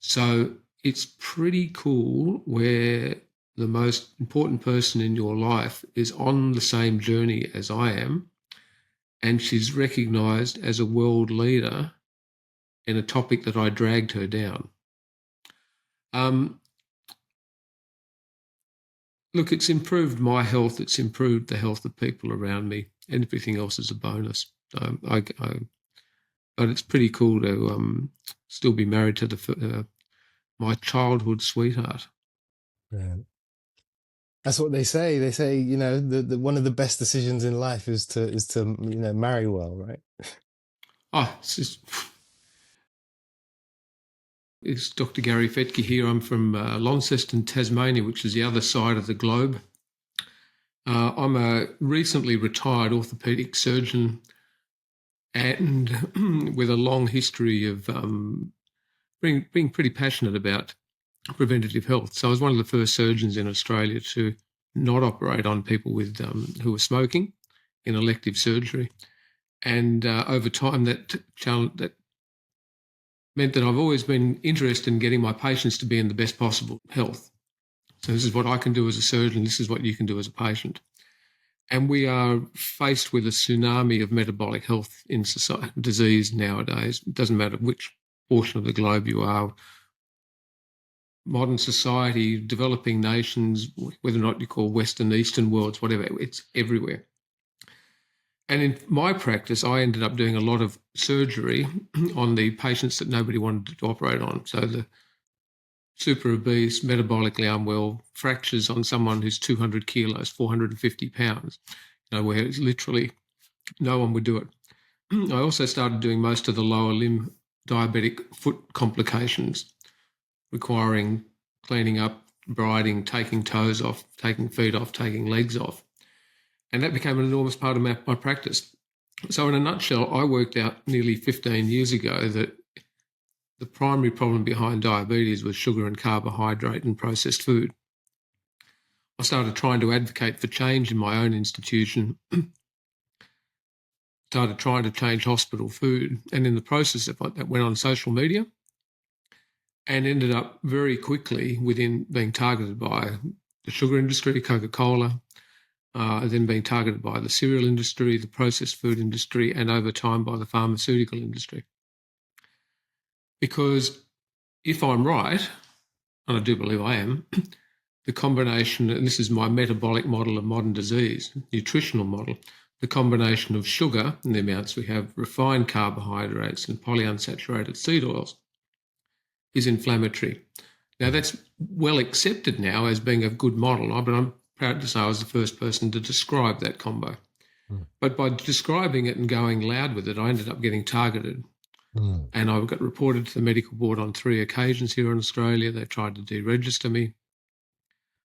So it's pretty cool where the most important person in your life is on the same journey as I am, and she's recognised as a world leader in a topic that I dragged her down. Um, Look, it's improved my health. It's improved the health of people around me, and everything else is a bonus. But it's pretty cool to still be married to my childhood sweetheart. Yeah. That's what they say. They say, the one of the best decisions in life is to marry well, right? Oh, it's Dr Gary Fettke here. I'm from Launceston, Tasmania, which is the other side of the globe. I'm a recently retired orthopaedic surgeon and with a long history of being pretty passionate about preventative health. So I was one of the first surgeons in Australia to not operate on people with who were smoking in elective surgery. And over time, that meant that I've always been interested in getting my patients to be in the best possible health. So this is what I can do as a surgeon. This is what you can do as a patient. And we are faced with a tsunami of metabolic health in society, disease nowadays. It doesn't matter which portion of the globe you are. Modern society, developing nations, whether or not you call Western, Eastern worlds, whatever, it's everywhere. And in my practice, I ended up doing a lot of surgery on the patients that nobody wanted to operate on. So the super obese, metabolically unwell, fractures on someone who's 200 kilos, 450 pounds, where it's literally no one would do it. I also started doing most of the lower limb diabetic foot complications, requiring cleaning up, briding, taking toes off, taking feet off, taking legs off. And that became an enormous part of my practice. So in a nutshell, I worked out nearly 15 years ago that the primary problem behind diabetes was sugar and carbohydrate and processed food. I started trying to advocate for change in my own institution, started trying to change hospital food, and in the process of that went on social media and ended up very quickly within being targeted by the sugar industry, Coca-Cola, then being targeted by the cereal industry, the processed food industry, and over time by the pharmaceutical industry. Because if I'm right, and I do believe I am, the combination, and this is my metabolic model of modern disease, nutritional model, the combination of sugar and the amounts we have, refined carbohydrates and polyunsaturated seed oils is inflammatory. Now, that's well accepted now as being a good model, but I'm proud to say I was the first person to describe that combo. Mm. But by describing it and going loud with it, I ended up getting targeted. And I got reported to the medical board on 3 occasions here in Australia. They tried to deregister me.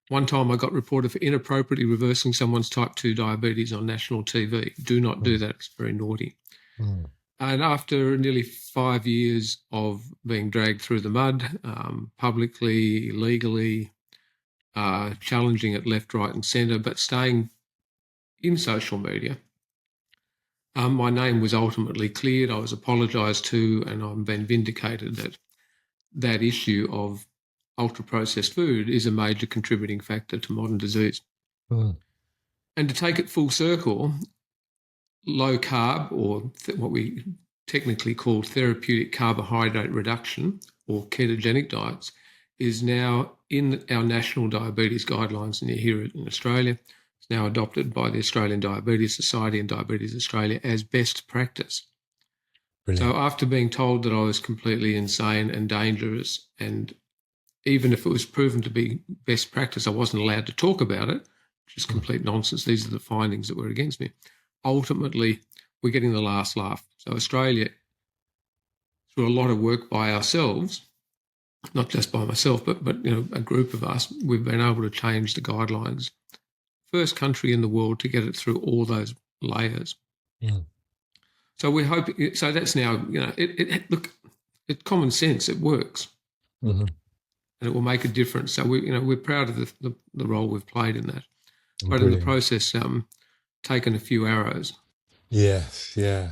One time I got reported for inappropriately reversing someone's type 2 diabetes on national TV. Do not do that. It's very naughty. And after nearly 5 years of being dragged through the mud, publicly, legally, challenging it left, right and centre, but staying in social media, my name was ultimately cleared. I was apologised to, and I've been vindicated that that issue of ultra-processed food is a major contributing factor to modern disease. And to take it full circle, low carb, or what we technically call therapeutic carbohydrate reduction, or ketogenic diets, is now in our national diabetes guidelines, and here in Australia. It's now adopted by the Australian Diabetes Society and Diabetes Australia as best practice. Brilliant. So after being told that I was completely insane and dangerous, and even if it was proven to be best practice, I wasn't allowed to talk about it, which is complete nonsense. These are the findings that were against me. Ultimately, we're getting the last laugh. So Australia, through a lot of work by ourselves, not just by myself, but a group of us, we've been able to change the guidelines. First country in the world to get it through all those layers. So we hope. So that's now, look, it's common sense. It works, and it will make a difference. So we're proud of the role we've played in that. But Brilliant. In the process, taken a few arrows. Yes, yeah.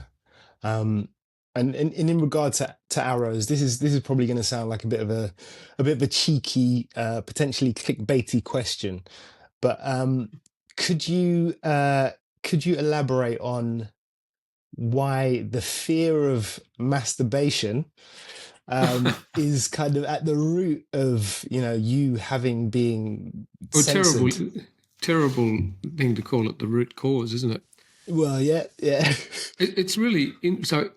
And in regard to arrows, this is probably going to sound like a bit of a cheeky, potentially clickbaity question, but could you elaborate on why the fear of masturbation is kind of at the root of, you know, you having being Well, censored? terrible thing to call it the root cause, isn't it? Well, yeah. It's really so.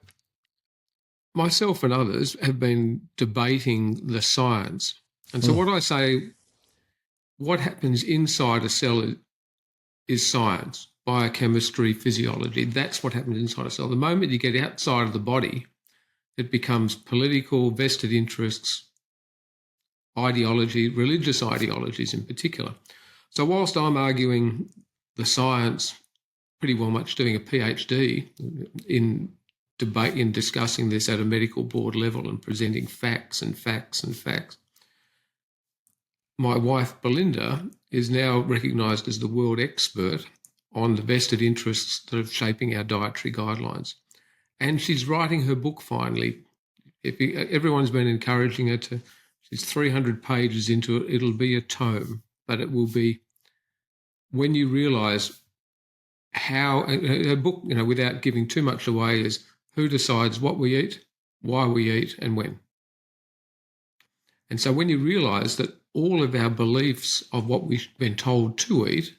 Myself and others have been debating the science, and so Mm, what I say, what happens inside a cell is science, biochemistry, physiology. That's what happens inside a cell. The moment you get outside of the body, it becomes political, vested interests, ideology, religious ideologies in particular. So whilst I'm arguing the science, pretty well much doing a PhD in debate, in discussing this at a medical board level and presenting facts and facts and facts, my wife Belinda is now recognised as the world expert on the vested interests that are shaping our dietary guidelines. And she's writing her book finally. Everyone's been encouraging her to. She's 300 pages into it. It'll be a tome, but it will be when you realise how a book, you know, without giving too much away, is who decides what we eat, why we eat, and when. And so when you realise that all of our beliefs of what we've been told to eat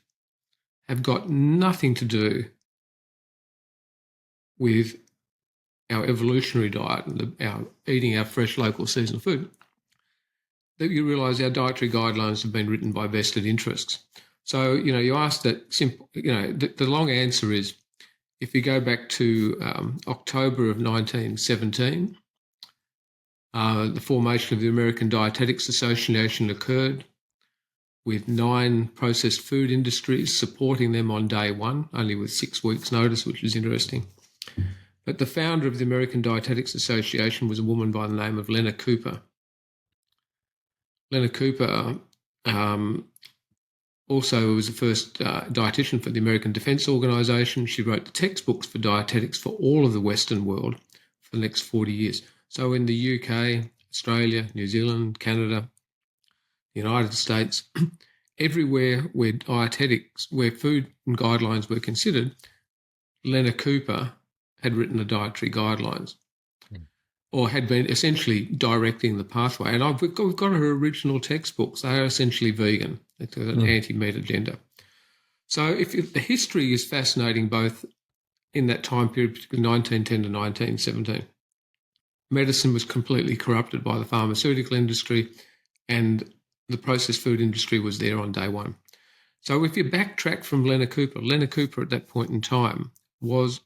have got nothing to do with our evolutionary diet and our eating our fresh local seasonal food, that you realise our dietary guidelines have been written by vested interests. So, you know, you ask that simple, you know, the long answer is, if you go back to October of 1917, the formation of the American Dietetics Association occurred, with 9 processed food industries supporting them on day one, only with 6 weeks' notice, which is interesting. But the founder of the American Dietetics Association was a woman by the name of Lena Cooper. Lena Cooper also was the first dietitian for the American Defence Organisation. She wrote the textbooks for dietetics for all of the Western world for the next 40 years. So in the UK, Australia, New Zealand, Canada, the United States, everywhere where dietetics, where food and guidelines were considered, Lena Cooper had written the dietary guidelines, or had been essentially directing the pathway. And we've got her original textbooks. They are essentially vegan. It's an anti-meat agenda. So if the history is fascinating, both in that time period, particularly 1910 to 1917, medicine was completely corrupted by the pharmaceutical industry, and the processed food industry was there on day one. So if you backtrack from Lena Cooper at that point in time was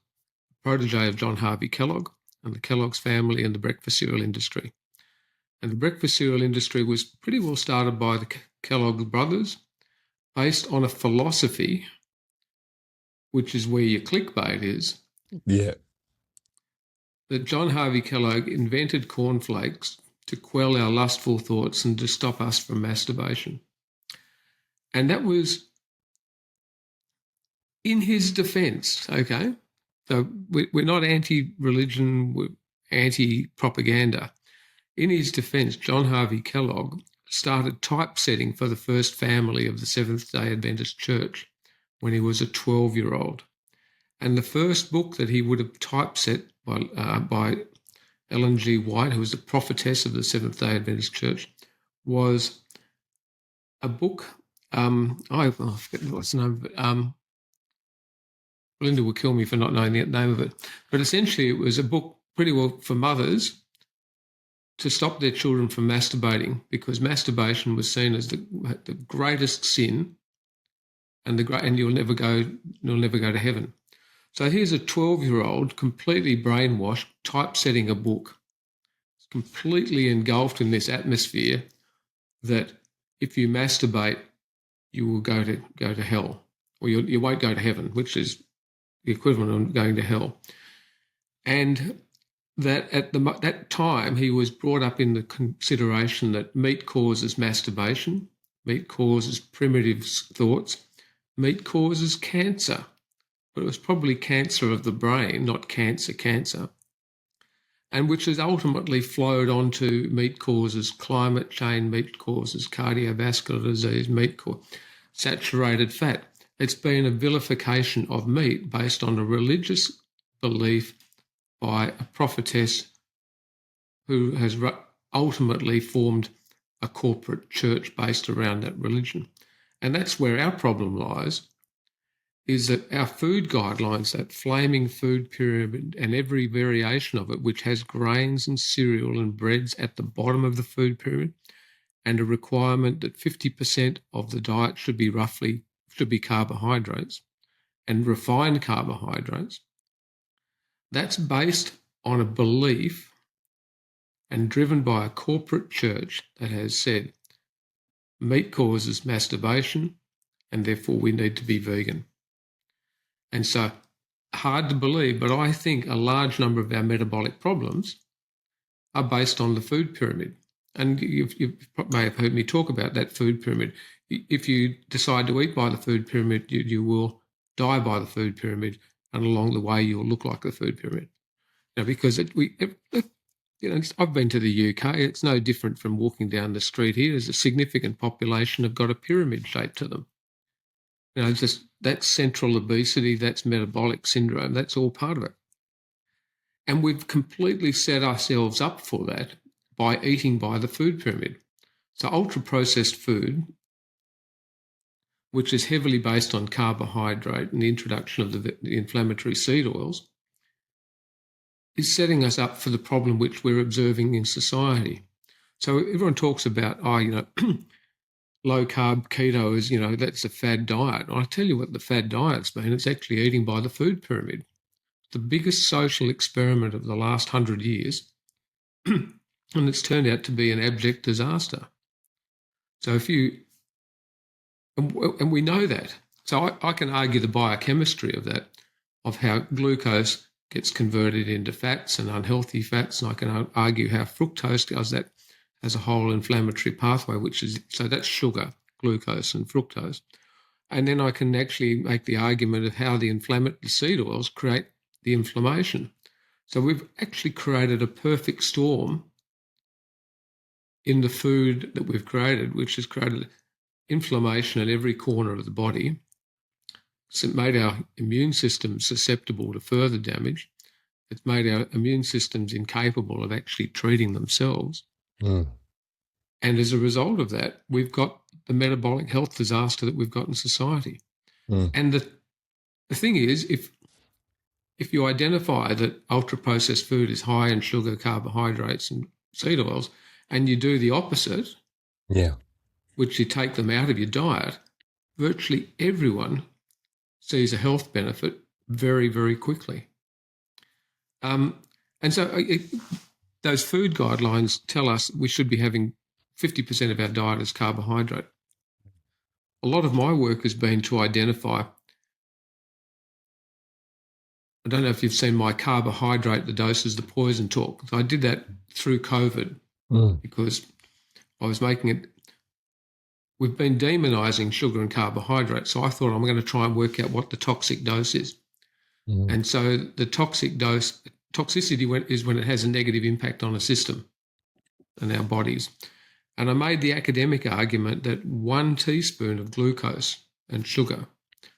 a protege of John Harvey Kellogg and the Kellogg's family and the breakfast cereal industry. And the breakfast cereal industry was pretty well started by the Kellogg brothers, based on a philosophy, which is where your clickbait is. Yeah. That John Harvey Kellogg invented cornflakes to quell our lustful thoughts and to stop us from masturbation. And that was in his defence, okay? So we're not anti-religion, we're anti-propaganda. In his defence, John Harvey Kellogg started typesetting for the first family of the Seventh-day Adventist Church when he was a 12-year-old. And the first book that he would have typeset by Ellen G. White, who was the prophetess of the Seventh-day Adventist Church, was a book, I forget what's the name of it. Belinda will kill me for not knowing the name of it. But essentially it was a book pretty well for mothers to stop their children from masturbating, because masturbation was seen as the greatest sin, and you'll never go to heaven. So here's a 12-year-old completely brainwashed, typesetting a book, completely engulfed in this atmosphere that if you masturbate, you will go to hell, or you won't go to heaven, which is the equivalent of going to hell. And that at that time he was brought up in the consideration that meat causes masturbation, meat causes primitive thoughts, meat causes cancer. But it was probably cancer of the brain, not cancer. and which has ultimately flowed onto meat causes climate change, meat causes cardiovascular disease, saturated fat. It's been a vilification of meat based on a religious belief by a prophetess who has ultimately formed a corporate church based around that religion. And that's where our problem lies, is that our food guidelines, that flaming food pyramid and every variation of it, which has grains and cereal and breads at the bottom of the food pyramid, and a requirement that 50% of the diet should be carbohydrates and refined carbohydrates, that's based on a belief and driven by a corporate church that has said meat causes masturbation and therefore we need to be vegan. And so, hard to believe, but I think a large number of our metabolic problems are based on the food pyramid. And you may have heard me talk about that food pyramid. If you decide to eat by the food pyramid, you will die by the food pyramid, and along the way you'll look like the food pyramid. Now, because I've been to the UK. It's no different from walking down the street here. There's a significant population have got a pyramid shape to them. That's central obesity, that's metabolic syndrome, that's all part of it. And we've completely set ourselves up for that by eating by the food pyramid. So ultra-processed food, which is heavily based on carbohydrate and the introduction of the inflammatory seed oils, is setting us up for the problem which we're observing in society. So everyone talks about, low-carb keto is, that's a fad diet. I tell you what the fad diet's been. It's actually eating by the food pyramid. The biggest social experiment of the last 100 years, and it's turned out to be an abject disaster. So and we know that. So I can argue the biochemistry of that, of how glucose gets converted into fats and unhealthy fats, and I can argue how fructose does that as a whole inflammatory pathway, so that's sugar, glucose and fructose. And then I can actually make the argument of how the inflammatory seed oils create the inflammation. So we've actually created a perfect storm in the food that we've created, which has created inflammation in every corner of the body. So it made our immune system susceptible to further damage. It's made our immune systems incapable of actually treating themselves. Mm. And as a result of that, we've got the metabolic health disaster that we've got in society. Mm. And the thing is, if you identify that ultra-processed food is high in sugar, carbohydrates and seed oils, and you do the opposite, which you take them out of your diet, virtually everyone sees a health benefit very, very quickly. And so those food guidelines tell us we should be having 50% of our diet as carbohydrate. A lot of my work has been to identify, I don't know if you've seen my carbohydrate, the dose is the poison talk. I did that through COVID because I was making it, we've been demonising sugar and carbohydrate, so I thought I'm going to try and work out what the toxic dose is. Mm. And so the toxicity is when it has a negative impact on a system and our bodies. And I made the academic argument that 1 teaspoon of glucose and sugar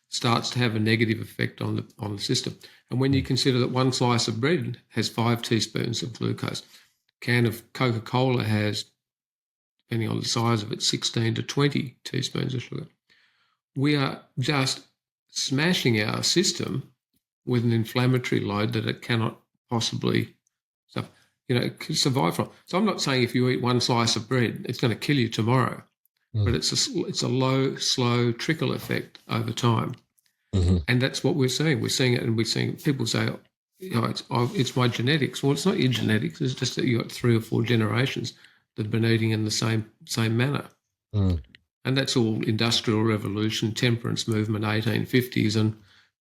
starts to have a negative effect on the system. And when you consider that 1 slice of bread has 5 teaspoons of glucose, a can of Coca-Cola has, depending on the size of it, 16 to 20 teaspoons of sugar, we are just smashing our system with an inflammatory load that it cannot possibly survive from. So I'm not saying if you eat 1 slice of bread, it's going to kill you tomorrow, but it's a low, slow trickle effect over time. Mm-hmm. And that's what we're seeing. We're seeing it, and we're seeing people say, it's my genetics. Well, it's not your genetics. It's just that you've got 3 or 4 generations that have been eating in the same manner. Mm. And that's all industrial revolution, temperance movement, 1850s, and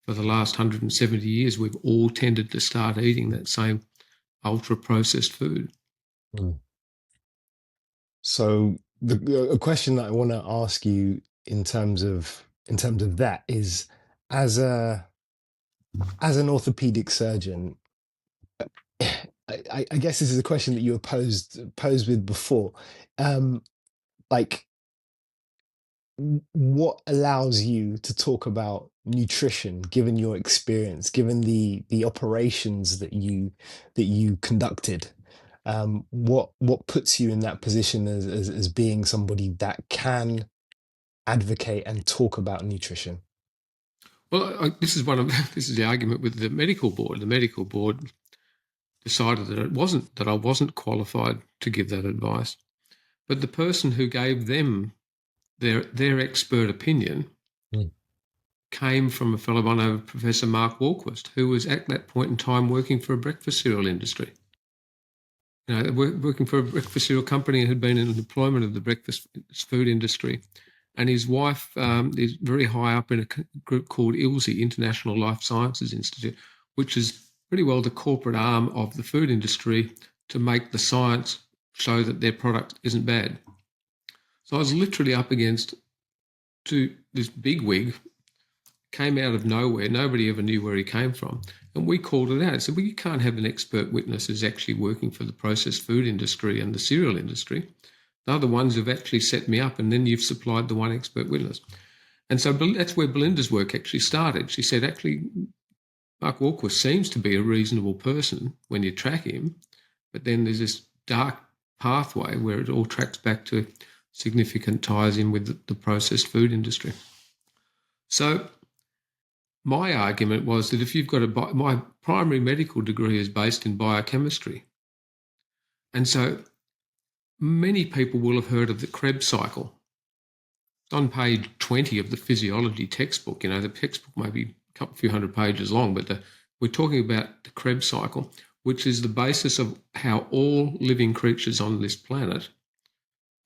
for the last 170 years, we've all tended to start eating that same ultra-processed food. Mm. So a question that I want to ask you in terms of that is, as an orthopedic surgeon, I guess this is a question that you were posed with before. Like, what allows you to talk about nutrition, given your experience, given the operations that you conducted? What puts you in that position as being somebody that can advocate and talk about nutrition? Well, this is this is the argument with the medical board. The medical board decided that I wasn't qualified to give that advice, but the person who gave them their expert opinion came from a fellow by the name of Professor Mark Walquist, who was at that point in time working for a breakfast cereal industry. Working for a breakfast cereal company and had been in employment of the breakfast food industry. And his wife is very high up in a group called ILSI, International Life Sciences Institute, which is pretty well the corporate arm of the food industry to make the science show that their product isn't bad. So I was literally up against this big wig, came out of nowhere. Nobody ever knew where he came from. And we called it out. I said, well, you can't have an expert witness who's actually working for the processed food industry and the cereal industry. They're the ones who've actually set me up, and then you've supplied the one expert witness. And so that's where Belinda's work actually started. She said, actually, Mark Walquist seems to be a reasonable person when you track him, but then there's this dark pathway where it all tracks back to significant ties in with the processed food industry. So my argument was that if you've got my primary medical degree is based in biochemistry. And so many people will have heard of the Krebs cycle. It's on page 20 of the physiology textbook. The textbook may be a few hundred pages long, but we're talking about the Krebs cycle, which is the basis of how all living creatures on this planet,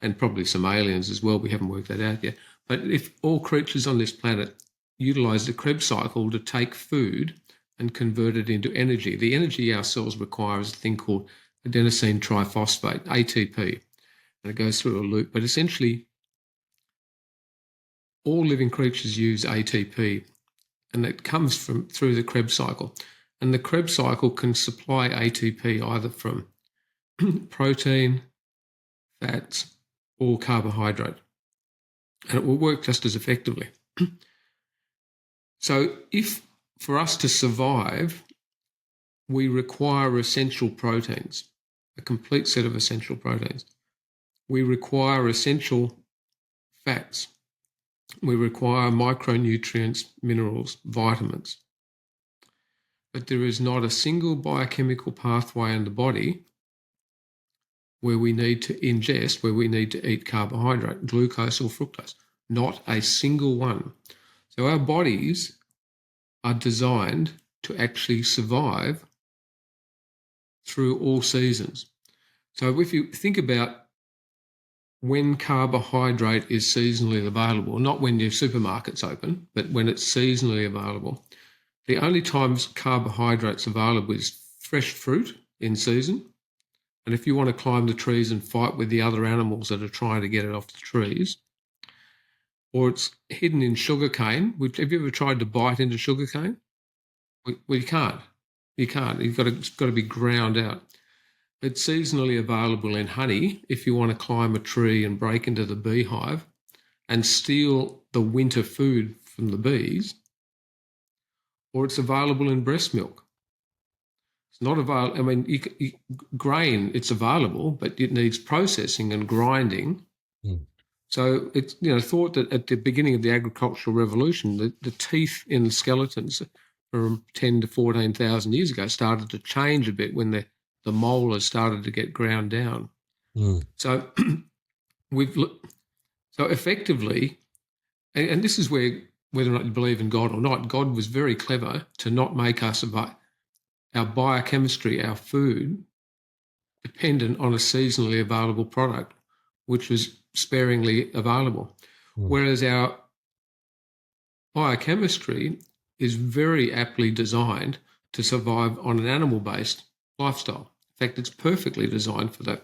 and probably some aliens as well, we haven't worked that out yet, but if all creatures on this planet utilise the Krebs cycle to take food and convert it into energy, the energy our cells require is a thing called adenosine triphosphate, ATP, and it goes through a loop. But essentially, all living creatures use ATP, and that comes through the Krebs cycle. And the Krebs cycle can supply ATP either from protein, fats, or carbohydrate, and it will work just as effectively. So if for us to survive, we require essential proteins, a complete set of essential proteins. We require essential fats. We require micronutrients, minerals, vitamins. But there is not a single biochemical pathway in the body where we need to ingest, where we need to eat carbohydrate, glucose or fructose. Not a single one. So our bodies are designed to actually survive through all seasons. So if you think about when carbohydrate is seasonally available, not when your supermarket's open, but when it's seasonally available, the only times carbohydrate's available is fresh fruit in season. And if you want to climb the trees and fight with the other animals that are trying to get it off the trees, or it's hidden in sugarcane. Have you ever tried to bite into sugarcane? Well, you can't. You can't. It's got to be ground out. It's seasonally available in honey if you want to climb a tree and break into the beehive and steal the winter food from the bees, or it's available in breast milk. It's not available. I mean, grain, it's available, but it needs processing and grinding. So it's thought that at the beginning of the agricultural revolution, the teeth in the skeletons from 10 to 14,000 years ago started to change a bit when the molars started to get ground down. So so effectively, and this is where, whether or not you believe in God or not, God was very clever to not make us our biochemistry, our food, dependent on a seasonally available product, which was sparingly available. Whereas our biochemistry is very aptly designed to survive on an animal-based lifestyle. In fact, it's perfectly designed for that,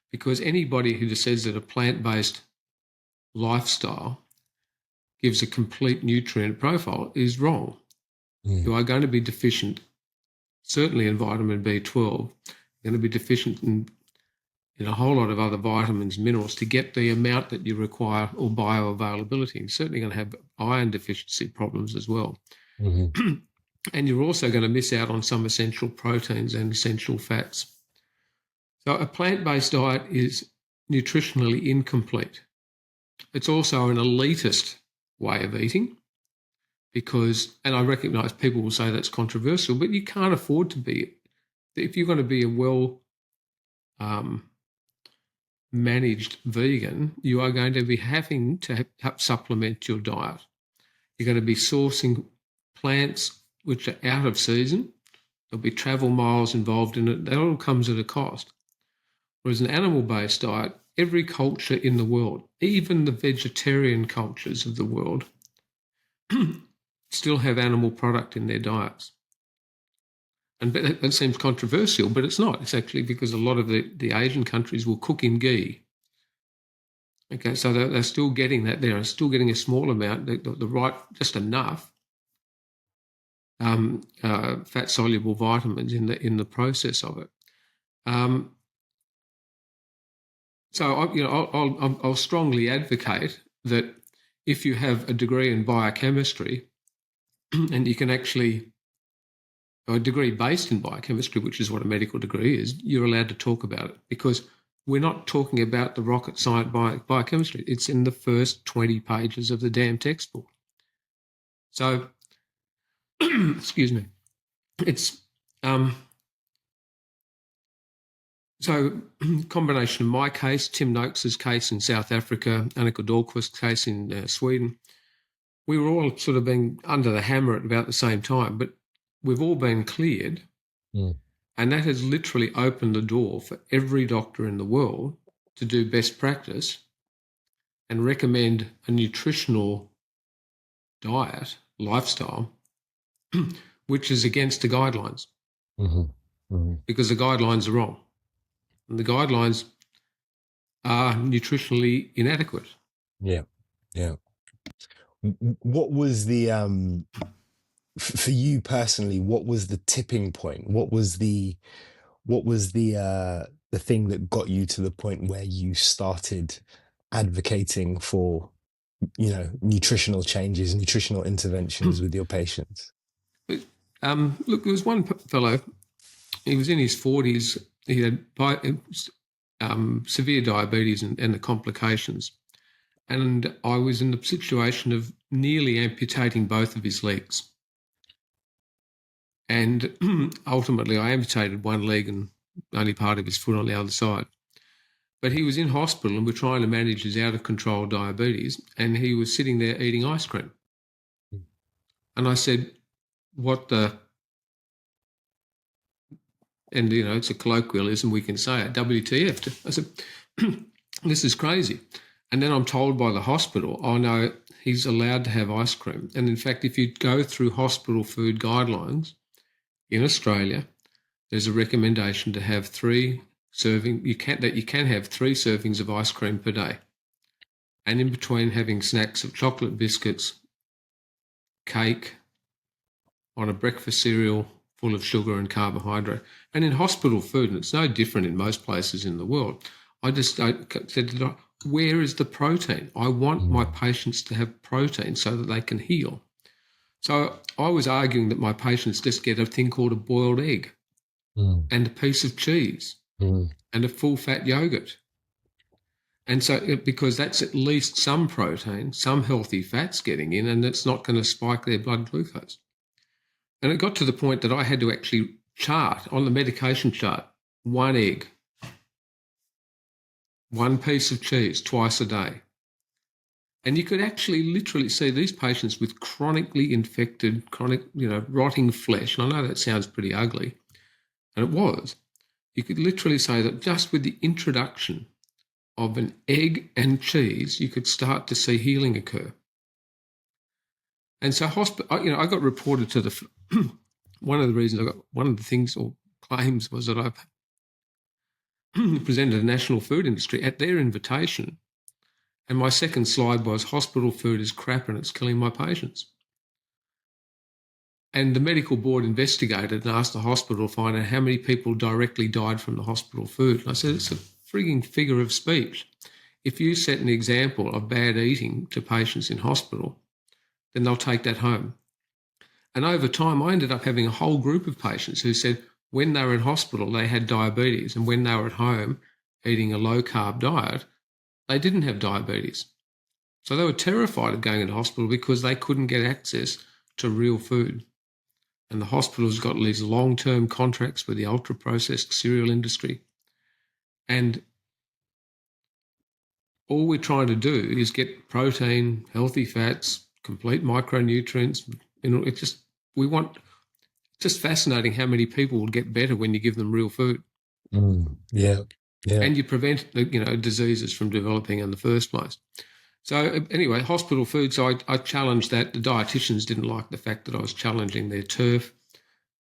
because anybody who just says that a plant-based lifestyle gives a complete nutrient profile is wrong. You are going to be deficient, certainly in vitamin B12, going to be deficient in a whole lot of other vitamins, minerals to get the amount that you require, or bioavailability. You're certainly going to have iron deficiency problems as well. Mm-hmm. And you're also going to miss out on some essential proteins and essential fats. So a plant-based diet is nutritionally incomplete. It's also an elitist way of eating because, and I recognise people will say that's controversial, but you can't afford to be, if you're going to be a well managed vegan, you are going to be having to supplement your diet. You're going to be sourcing plants which are out of season. There'll be travel miles involved in it. That all comes at a cost. Whereas an animal-based diet, every culture in the world, even the vegetarian cultures of the world, still have animal product in their diets. And that seems controversial, but it's not. It's actually because a lot of the Asian countries will cook in ghee. Okay, so they're still getting that there, still getting a small amount, the right, just enough fat-soluble vitamins in the process of it. So I'll strongly advocate that if you have a degree in biochemistry, and you can actually, a degree based in biochemistry, which is what a medical degree is, you're allowed to talk about it because we're not talking about the rocket science biochemistry. It's in the first 20 pages of the damn textbook. So, excuse me, it's so combination of my case, Tim Noakes's case in South Africa, Annika Dahlqvist's case in Sweden, we were all sort of being under the hammer at about the same time, but we've all been cleared. And that has literally opened the door for every doctor in the world to do best practice and recommend a nutritional diet, lifestyle, which is against the guidelines. Because the guidelines are wrong. And the guidelines are nutritionally inadequate. Yeah. What was the for you personally, what was the tipping point? What was the thing that got you to the point where you started advocating for, nutritional changes, nutritional interventions with your patients? Look, there was one fellow, he was in his 40s, he had severe diabetes and the complications. And I was in the situation of nearly amputating both of his legs. And ultimately I amputated one leg and only part of his foot on the other side. But he was in hospital and we're trying to manage his out-of-control diabetes, and he was sitting there eating ice cream. And I said, what the... And, it's a colloquialism, we can say it, WTF. I said, this is crazy. And then I'm told by the hospital, oh, no, he's allowed to have ice cream. And in fact, if you go through hospital food guidelines in Australia, there's a recommendation to have 3 servings. You can have 3 servings of ice cream per day. And in between having snacks of chocolate biscuits, cake, on a breakfast cereal full of sugar and carbohydrate. And in hospital food, and it's no different in most places in the world, I said to the doctor, where is the protein? I want my patients to have protein so that they can heal. So I was arguing that my patients just get a thing called a boiled egg and a piece of cheese and a full-fat yogurt. And so because that's at least some protein, some healthy fats getting in, and it's not going to spike their blood glucose. And it got to the point that I had to actually chart on the medication chart 1 egg, 1 piece of cheese twice a day. And you could actually literally see these patients with chronically infected, rotting flesh. And I know that sounds pretty ugly, and it was. You could literally say that just with the introduction of an egg and cheese, you could start to see healing occur. And so I got reported to the... one of the things or claims was that I presented a national food industry at their invitation. And my second slide was hospital food is crap and it's killing my patients. And the medical board investigated and asked the hospital to find out how many people directly died from the hospital food. And I said, it's a frigging figure of speech. If you set an example of bad eating to patients in hospital, then they'll take that home. And over time, I ended up having a whole group of patients who said when they were in hospital, they had diabetes, and when they were at home eating a low-carb diet, they didn't have diabetes. So they were terrified of going into hospital because they couldn't get access to real food. And the hospital's got these long-term contracts with the ultra-processed cereal industry. And all we're trying to do is get protein, healthy fats, complete micronutrients. Just fascinating how many people will get better when you give them real food. Yeah. And you prevent diseases from developing in the first place. So anyway, hospital food. So I challenged that. The dietitians didn't like the fact that I was challenging their turf.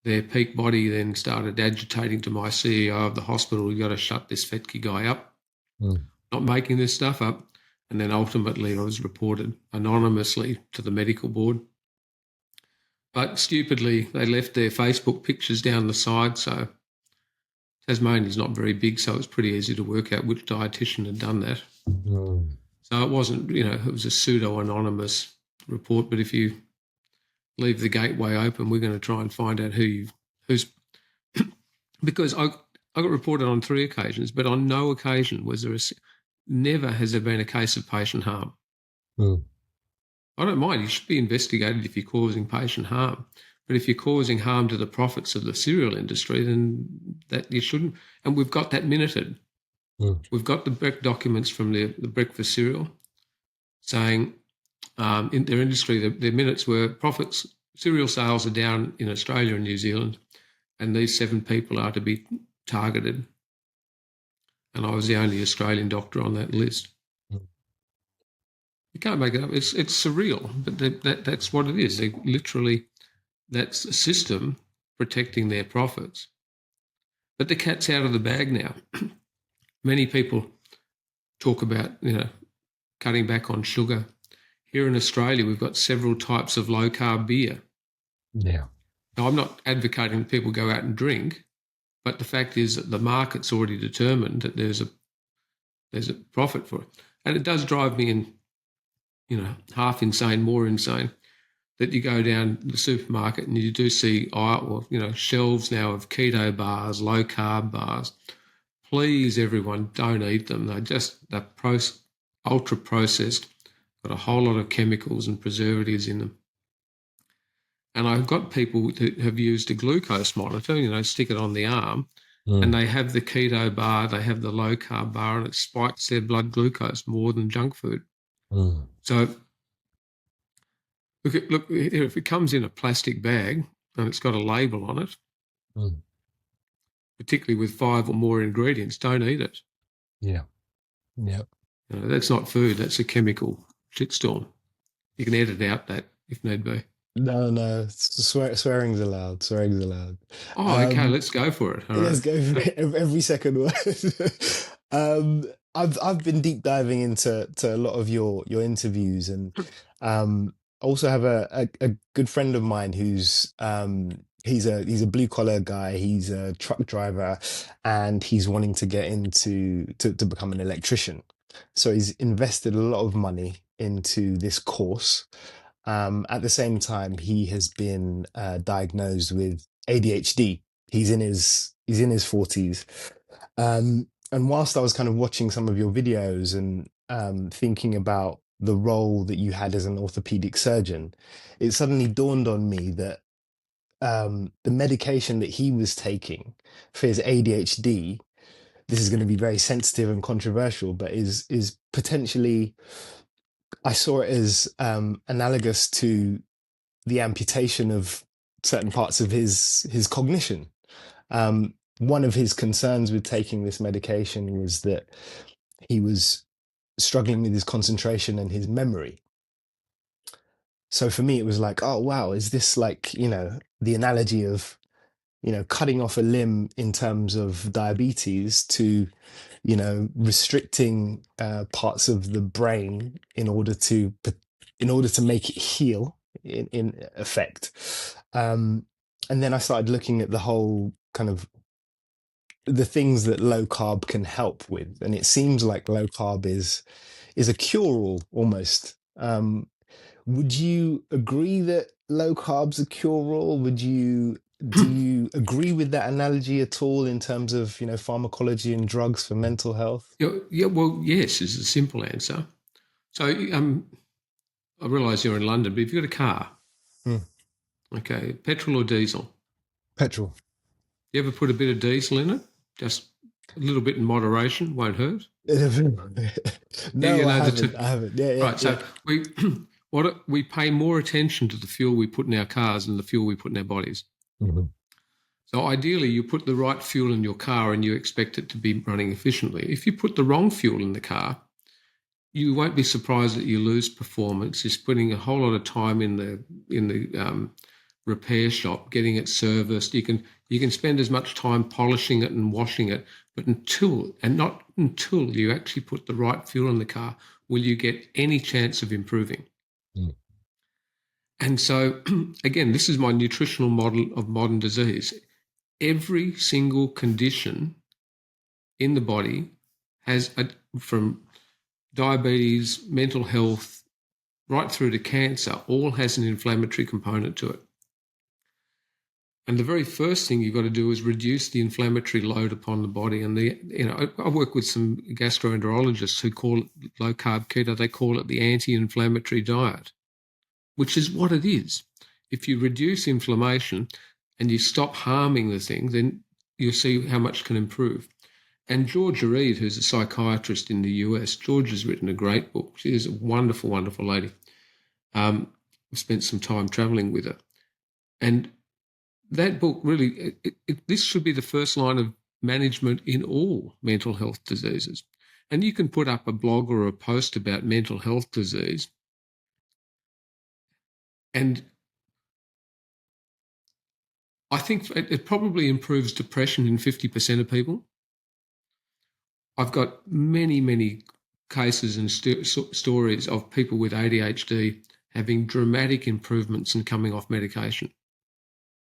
Their peak body then started agitating to my CEO of the hospital, "You've got to shut this Fettke guy up, not making this stuff up." And then ultimately I was reported anonymously to the medical board. But stupidly, they left their Facebook pictures down the side. So Tasmania's not very big, so it's pretty easy to work out which dietitian had done that. So it wasn't, it was a pseudo-anonymous report. But if you leave the gateway open, we're going to try and find out who's because I got reported on 3 occasions, but on no occasion never has there been a case of patient harm. I don't mind. You should be investigated if you're causing patient harm. But if you're causing harm to the profits of the cereal industry, then that you shouldn't. And we've got that minuted. We've got the documents from the breakfast cereal saying in their industry, their minutes were profits, cereal sales are down in Australia and New Zealand, and these 7 people are to be targeted. And I was the only Australian doctor on that list. You can't make it up. It's surreal, but that's what it is. They literally, that's a system protecting their profits. But the cat's out of the bag now. Many people talk about, cutting back on sugar. Here in Australia, we've got several types of low-carb beer. Yeah. Now, I'm not advocating that people go out and drink, but the fact is that the market's already determined that there's a profit for it. And it does drive me in, half insane, more insane, that you go down the supermarket and you do see shelves now of keto bars, low-carb bars. Please, everyone, don't eat them. They're ultra-processed, got a whole lot of chemicals and preservatives in them. And I've got people that have used a glucose monitor, stick it on the arm, and they have the keto bar, they have the low-carb bar, and it spikes their blood glucose more than junk food. So look, if it comes in a plastic bag and it's got a label on it, particularly with 5 or more ingredients, don't eat it. Yeah. That's not food, that's a chemical shitstorm. You can edit out that if need be. No. Swearing's allowed. Swearing's allowed. Oh, okay. Let's go for it. All let's right. go for it. Every second word. I've been deep diving into a lot of your interviews, and also have a good friend of mine who's he's a blue collar guy. He's a truck driver, and he's wanting to get into to become an electrician. So he's invested a lot of money into this course. At the same time, he has been diagnosed with ADHD. He's in his 40s. And whilst I was kind of watching some of your videos and thinking about the role that you had as an orthopaedic surgeon, it suddenly dawned on me that the medication that he was taking for his ADHD, this is going to be very sensitive and controversial, but is potentially, I saw it as analogous to the amputation of certain parts of his cognition. One of his concerns with taking this medication was that he was struggling with his concentration and his memory. So for me, it was like, oh, wow, is this like, the analogy of, cutting off a limb in terms of diabetes to, restricting parts of the brain in order to make it heal in effect. And then I started looking at the whole kind of the things that low carb can help with, and it seems like low carb is a cure-all almost. Would you agree that low carb's a cure-all? Do you agree with that analogy at all in terms of, you know, pharmacology and drugs for mental health? Yeah, well, yes is the simple answer. So I realise you're in London, but if you've got a car, Hmm. okay, petrol or diesel, Petrol. you ever put a bit of diesel in it? Just a little bit in moderation, won't hurt. Yeah, No, I haven't. I haven't. Yeah, yeah, right. yeah. So we pay more attention to the fuel we put in our cars than the fuel we put in our bodies. Mm-hmm. So ideally, you put the right fuel in your car and you expect it to be running efficiently. If you put the wrong fuel in the car, you won't be surprised that you lose performance. You're spending a whole lot of time in the repair shop getting it serviced. You can spend as much time polishing it and washing it, but not until you actually put the right fuel in the car will you get any chance of improving. Mm. And so, again, this is my nutritional model of modern disease. Every single condition in the body from diabetes, mental health, right through to cancer, all has an inflammatory component to it. And the very first thing you've got to do is reduce the inflammatory load upon the body. And I work with some gastroenterologists who call it low carb keto. They call it the anti-inflammatory diet, which is what it is. If you reduce inflammation and you stop harming the thing, then you'll see how much can improve. And Georgia Reed, who's a psychiatrist in the US, George has written a great book. She is a wonderful, wonderful lady. I've spent some time traveling with her. And that book really, this should be the first line of management in all mental health diseases. And you can put up a blog or a post about mental health disease, and I think it probably improves depression in 50% of people. I've got many, many cases and stories of people with ADHD having dramatic improvements and coming off medication.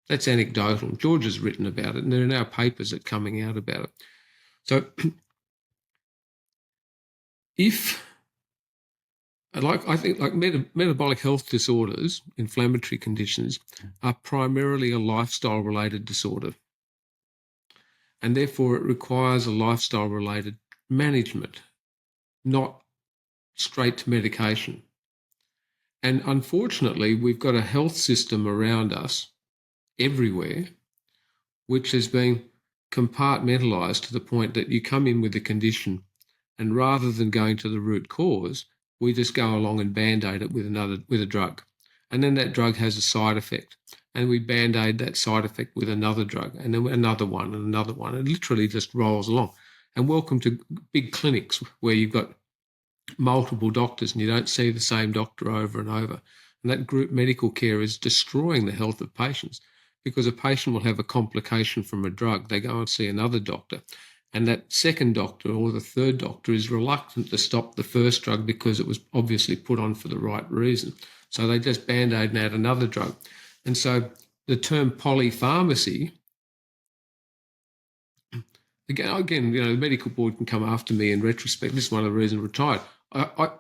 That's anecdotal. George has written about it, and there are now papers that are coming out about it. So I think metabolic health disorders, inflammatory conditions, are primarily a lifestyle-related disorder. And therefore it requires a lifestyle-related management, not straight to medication. And unfortunately, we've got a health system around us everywhere which has been compartmentalised to the point that you come in with a condition and rather than going to the root cause, we just go along and band-aid it with a drug. And then that drug has a side effect. And we band-aid that side effect with another drug and then another one and another one. It literally just rolls along. And welcome to big clinics where you've got multiple doctors and you don't see the same doctor over and over. And that group medical care is destroying the health of patients because a patient will have a complication from a drug. They go and see another doctor. And that second doctor or the third doctor is reluctant to stop the first drug because it was obviously put on for the right reason. So they just band-aid and add another drug. And so the term polypharmacy, again, the medical board can come after me in retrospect. This is one of the reasons I retired. I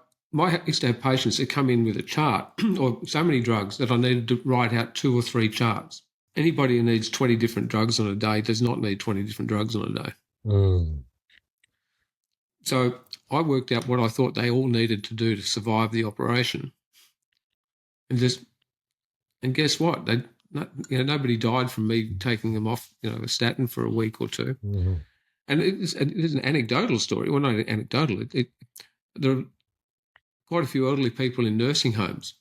used to have patients that come in with a chart or so many drugs that I needed to write out 2 or 3 charts. Anybody who needs 20 different drugs on a day does not need 20 different drugs on a day. Mm. So I worked out what I thought they all needed to do to survive the operation. And guess what? Nobody died from me taking them off, a statin for a week or two. Mm-hmm. And it is an anecdotal story. Well, not anecdotal. There are quite a few elderly people in nursing homes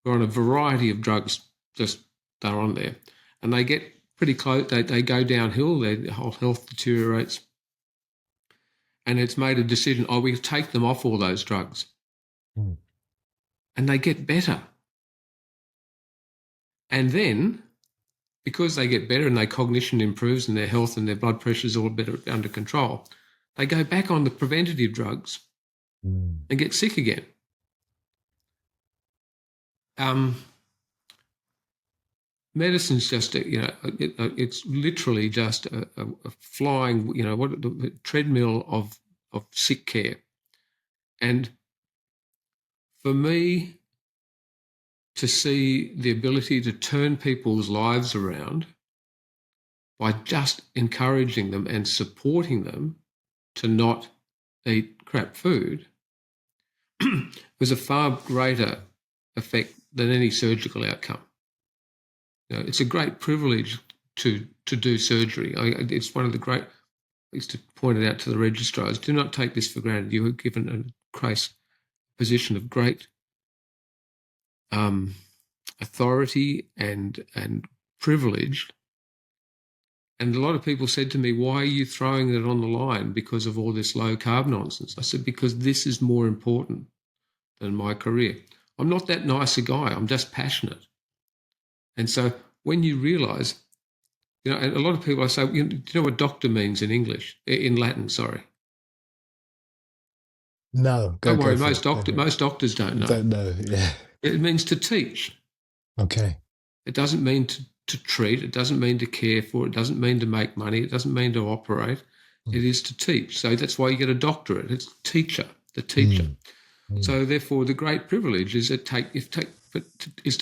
who are on a variety of drugs, just they're on there. And they get pretty close. They go downhill. Their whole health deteriorates. And it's made a decision, we take them off all those drugs. Mm. And they get better. And then, because they get better and their cognition improves and their health and their blood pressure is all better under control, they go back on the preventative drugs and get sick again. medicine's just it's literally just a flying, the treadmill of sick care. And for me to see the ability to turn people's lives around by just encouraging them and supporting them to not eat crap food was a far greater effect than any surgical outcome. It's a great privilege to do surgery. It's one of the great, I used to point it out to the registrars, do not take this for granted. You are given a position of great authority and privilege. And a lot of people said to me, why are you throwing it on the line because of all this low-carb nonsense? I said, because this is more important than my career. I'm not that nice a guy. I'm just passionate. And so when you realise, and a lot of people, I say, do you know what doctor means in English? In Latin, sorry. No, Don't worry, for most doctors don't know. Don't know, yeah. It means to teach. Okay. It doesn't mean to treat. It doesn't mean to care for. It doesn't mean to make money. It doesn't mean to operate. It is to teach. So that's why you get a doctorate. It's teacher, the teacher. So therefore, the great privilege is to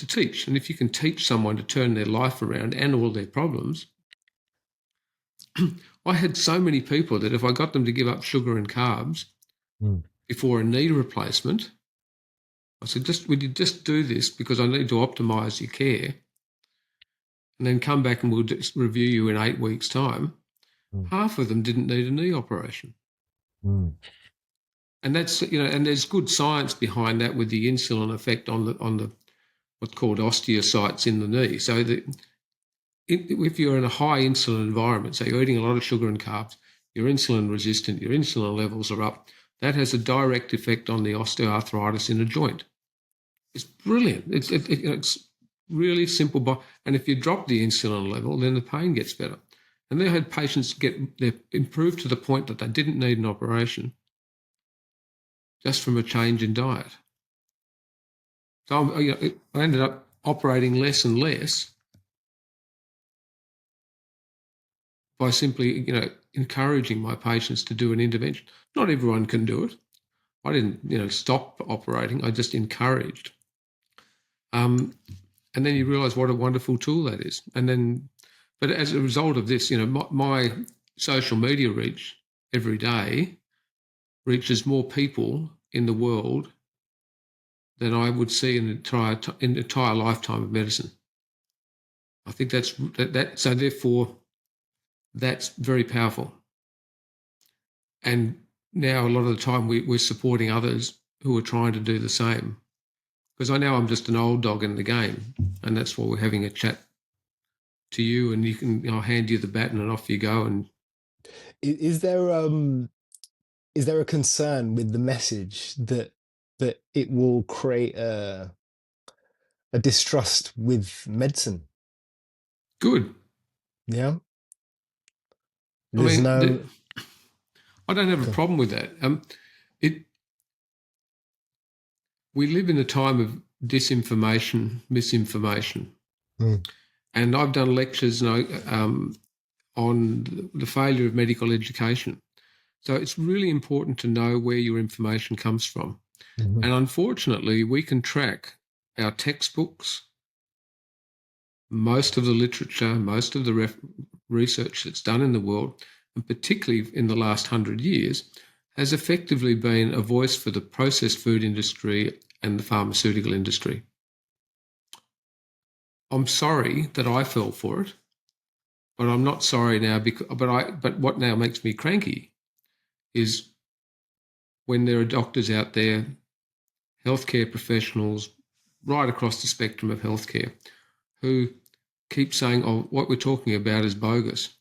teach. And if you can teach someone to turn their life around and all their problems, I had so many people that if I got them to give up sugar and carbs before a knee replacement, I said, would you just do this because I need to optimise your care, and then come back and we'll just review you in 8 weeks' time. Half of them didn't need a knee operation. And that's, and there's good science behind that with the insulin effect on the what's called osteocytes in the knee. So that if you're in a high insulin environment, so you're eating a lot of sugar and carbs, you're insulin resistant, your insulin levels are up, that has a direct effect on the osteoarthritis in a joint. It's brilliant. It's really simple. And if you drop the insulin level, then the pain gets better. And they had patients they're improved to the point that they didn't need an operation just from a change in diet. So I ended up operating less and less by simply, encouraging my patients to do an intervention. Not everyone can do it. I didn't, stop operating. I just encouraged. And then you realise what a wonderful tool that is. But as a result of this, my social media reach every day reaches more people in the world than I would see in the entire lifetime of medicine. I think so therefore that's very powerful. And now a lot of the time we're supporting others who are trying to do the same. Because I know I'm just an old dog in the game, and that's why we're having a chat to you, and I'll hand you the baton and off you go. And is there a concern with the message that it will create a distrust with medicine? Good. Yeah. I don't have a problem with that. We live in a time of disinformation, misinformation. And I've done lectures on the failure of medical education. So it's really important to know where your information comes from. And unfortunately, we can track our textbooks, most of the literature, most of the research that's done in the world, and particularly in the last 100 years, has effectively been a voice for the processed food industry and the pharmaceutical industry. I'm sorry that I fell for it, but I'm not sorry now. But what now makes me cranky is when there are doctors out there, healthcare professionals right across the spectrum of healthcare, who keep saying, "Oh, what we're talking about is bogus."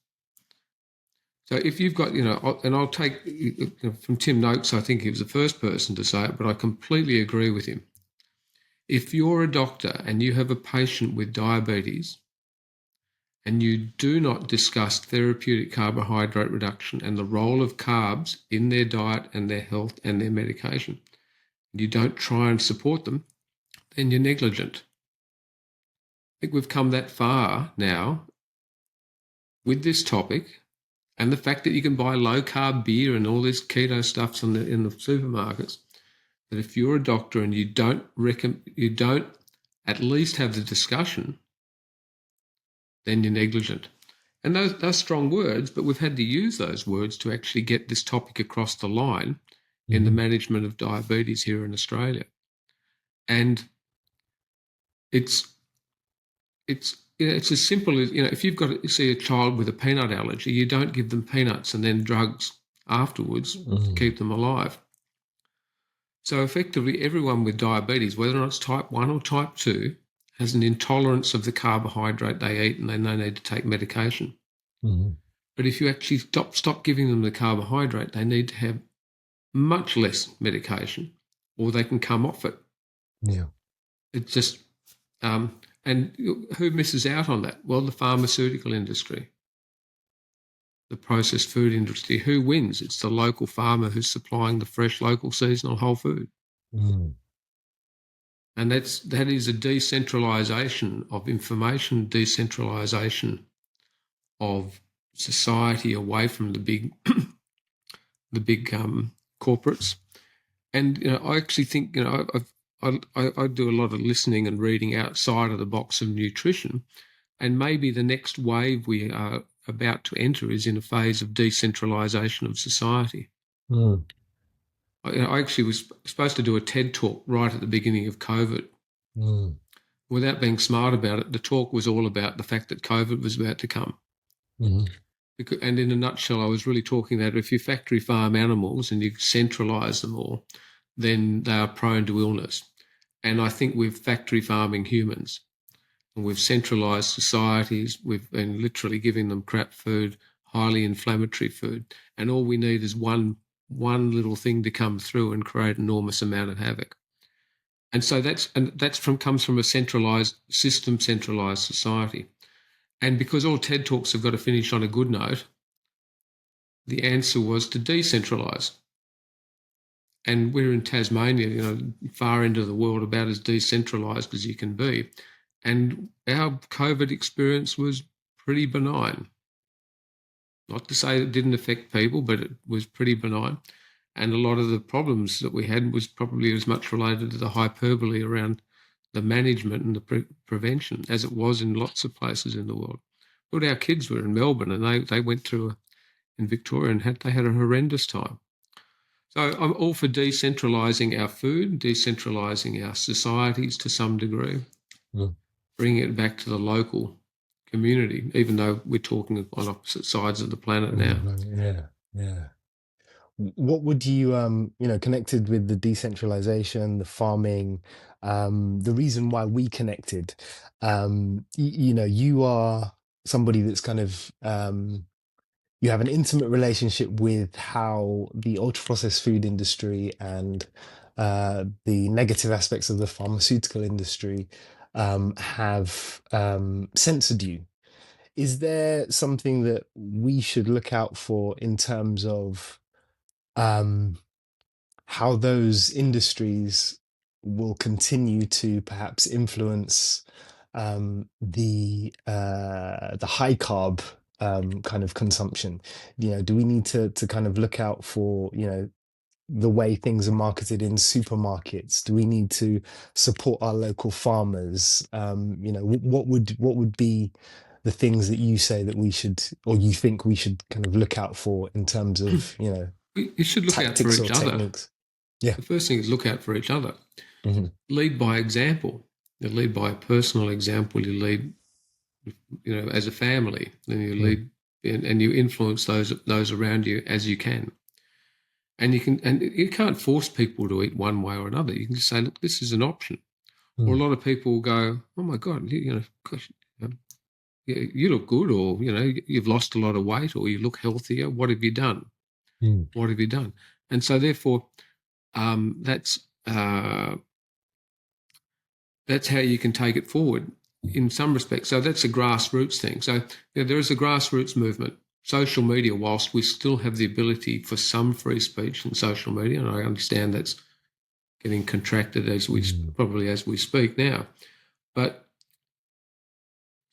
So if you've got, and I'll take from Tim Noakes, I think he was the first person to say it, but I completely agree with him. If you're a doctor and you have a patient with diabetes and you do not discuss therapeutic carbohydrate reduction and the role of carbs in their diet and their health and their medication, and you don't try and support them, then you're negligent. think we've come that far now with this topic, and the fact that you can buy low-carb beer and all this keto stuff in the supermarkets, that if you're a doctor and you don't at least have the discussion, then you're negligent. And those strong words, but we've had to use those words to actually get this topic across the line in the management of diabetes here in Australia. And it's as simple as, if you've got to see a child with a peanut allergy, you don't give them peanuts and then drugs afterwards to keep them alive. So effectively, everyone with diabetes, whether or not it's type 1 or type 2, has an intolerance of the carbohydrate they eat, and they need to take medication. But if you actually stop giving them the carbohydrate, they need to have much less medication, or they can come off it. Yeah. It's just, and who misses out on that? Well, the pharmaceutical industry, the processed food industry. Who wins? It's the local farmer who's supplying the fresh, local, seasonal whole food. And that is a decentralisation of information, decentralisation of society away from the big corporates. And I actually think I do a lot of listening and reading outside of the box of nutrition, and maybe the next wave we are about to enter is in a phase of decentralisation of society. I actually was supposed to do a TED talk right at the beginning of COVID. Without being smart about it, the talk was all about the fact that COVID was about to come. And in a nutshell, I was really talking that if you factory farm animals and you centralise them all, then they are prone to illness. And I think we're factory farming humans. And we've centralised societies. We've been literally giving them crap food, highly inflammatory food. And all we need is one little thing to come through and create an enormous amount of havoc. And so comes from a centralised system, centralised society. And because all TED Talks have got to finish on a good note, the answer was to decentralise. And we're in Tasmania, far end of the world, about as decentralised as you can be. And our COVID experience was pretty benign. Not to say it didn't affect people, but it was pretty benign. And a lot of the problems that we had was probably as much related to the hyperbole around the management and the prevention as it was in lots of places in the world. But our kids were in Melbourne, and they went through in Victoria, and they had a horrendous time. So I'm all for decentralising our food, decentralising our societies to some degree, bringing it back to the local community, even though we're talking on opposite sides of the planet now. Yeah. What would you, connected with the decentralization, the farming, the reason why we connected, you are somebody that's kind of, you have an intimate relationship with how the ultra processed food industry and the negative aspects of the pharmaceutical industry have censored you. Is there something that we should look out for in terms of how those industries will continue to perhaps influence the high carb kind of consumption? Do we need to kind of look out for the way things are marketed in supermarkets? Do we need to support our local farmers? What would be the things that you say that we should, or you think we should kind of look out for in terms of, you should look out for tactics each or other. techniques? Yeah. The first thing is look out for each other. Lead by example. You lead by a personal example. You lead, as a family. Then you lead, and you influence those around you as you can. And you can't force people to eat one way or another. You can just say, look, this is an option. Or a lot of people will go, oh my God, gosh, you look good, or you've lost a lot of weight, or you look healthier. What have you done? What have you done? And so therefore, that's how you can take it forward in some respects. So that's a grassroots thing. So there is a grassroots movement. Social media, whilst we still have the ability for some free speech in social media, and I understand that's getting contracted as we speak now, but